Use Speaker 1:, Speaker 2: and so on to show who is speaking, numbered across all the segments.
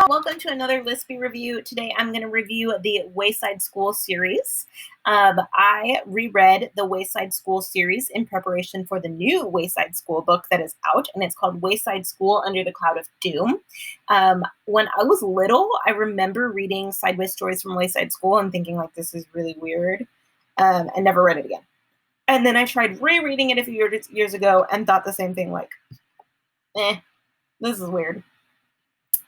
Speaker 1: Welcome to another Lispy review. Today I'm going to review the Wayside School series. I reread the Wayside School series in preparation for the new Wayside School book that is out, and it's called Wayside School Under the Cloud of Doom. When I was little, I remember reading sideways stories from Wayside School and thinking, like, this is really weird, and never read it again. And then I tried rereading it a few years ago and thought the same thing, like, this is weird.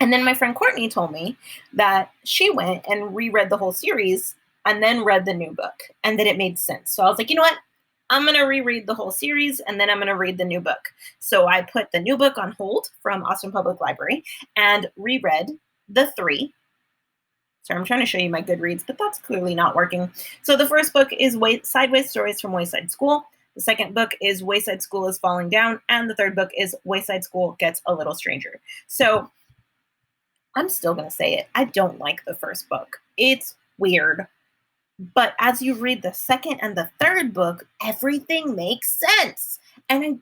Speaker 1: And then my friend Courtney told me that she went and reread the whole series and then read the new book and that it made sense. So I was like, you know what? I'm going to reread the whole series and then I'm going to read the new book. So I put the new book on hold from Austin Public Library and reread the three. Sorry, I'm trying to show you my Goodreads, but that's clearly not working. So the first book is Sideways Stories from Wayside School. The second book is Wayside School is Falling Down. And the third book is Wayside School Gets a Little Stranger. So I'm still going to say it. I don't like the first book. It's weird. But as you read the second and the third book, everything makes sense. And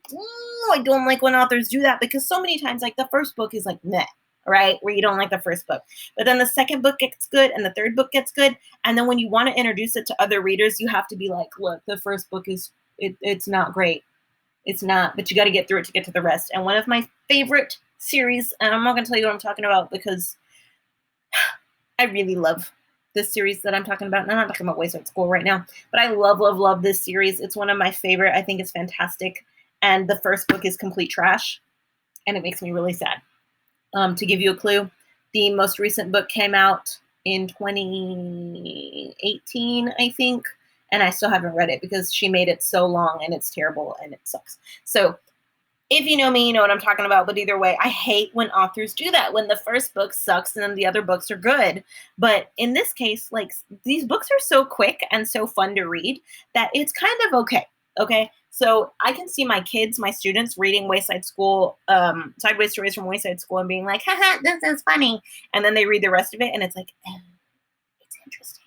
Speaker 1: I don't like when authors do that because so many times, like, the first book is like meh, right? Where you don't like the first book. But then the second book gets good and the third book gets good. And then when you want to introduce it to other readers, you have to be like, look, the first book is, it's not great. It's not, but you got to get through it to get to the rest. And one of my favorite series, and I'm not going to tell you what I'm talking about because I really love this series that I'm talking about. And I'm not talking about Wayside School right now, but I love this series. It's one of my favorite. I think it's fantastic. And the first book is complete trash, and it makes me really sad. To give you a clue, the most recent book came out in 2018, I think. And I still haven't read it because she made it so long and it's terrible and it sucks. So if you know me, you know what I'm talking about. But either way, I hate when authors do that, when the first book sucks and then the other books are good. But in this case, like, these books are so quick and so fun to read that it's kind of okay. Okay. So I can see my kids, my students reading Wayside School, Sideways Stories from Wayside School and being like, haha, this is funny. And then they read the rest of it and it's like, it's interesting.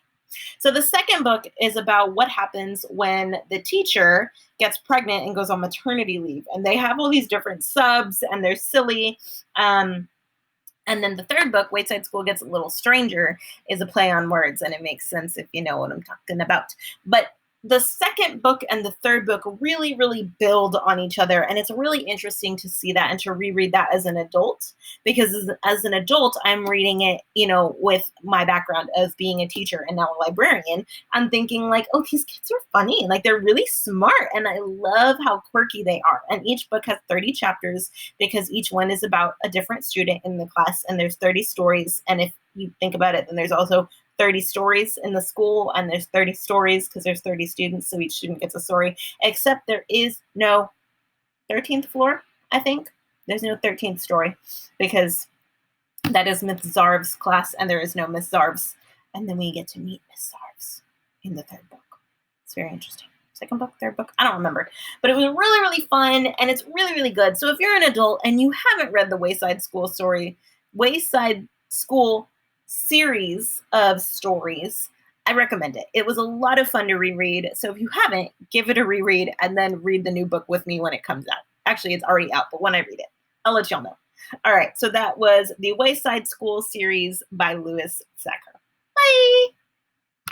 Speaker 1: So the second book is about what happens when the teacher gets pregnant and goes on maternity leave. And they have all these different subs and they're silly. And then the third book, Wayside School Gets a Little Stranger, is a play on words. And it makes sense if you know what I'm talking about. But the second book and the third book really build on each other. And it's really interesting to see that and to reread that as an adult, because as an adult, I'm reading it, you know, with my background of being a teacher and now a librarian. I'm thinking like, oh, these kids are funny. Like, they're really smart. And I love how quirky they are. And each book has 30 chapters because each one is about a different student in the class. And there's 30 stories. And if you think about it, then there's also 30 stories in the school, and there's 30 stories because there's 30 students, so each student gets a story, except there is no 13th floor, I think. There's no 13th story because that is Miss Zarv's class, and there is no Miss Zarv's. And then we get to meet Miss Zarv's in the third book. It's very interesting. Second book, third book, I don't remember. But it was really fun, and it's really good. So if you're an adult and you haven't read the Wayside School series of stories, I recommend it. It was a lot of fun to reread. So if you haven't, give it a reread and then read the new book with me when it comes out. Actually, it's already out, but when I read it, I'll let y'all know. All right, so that was the Wayside School series by Sachar. Bye!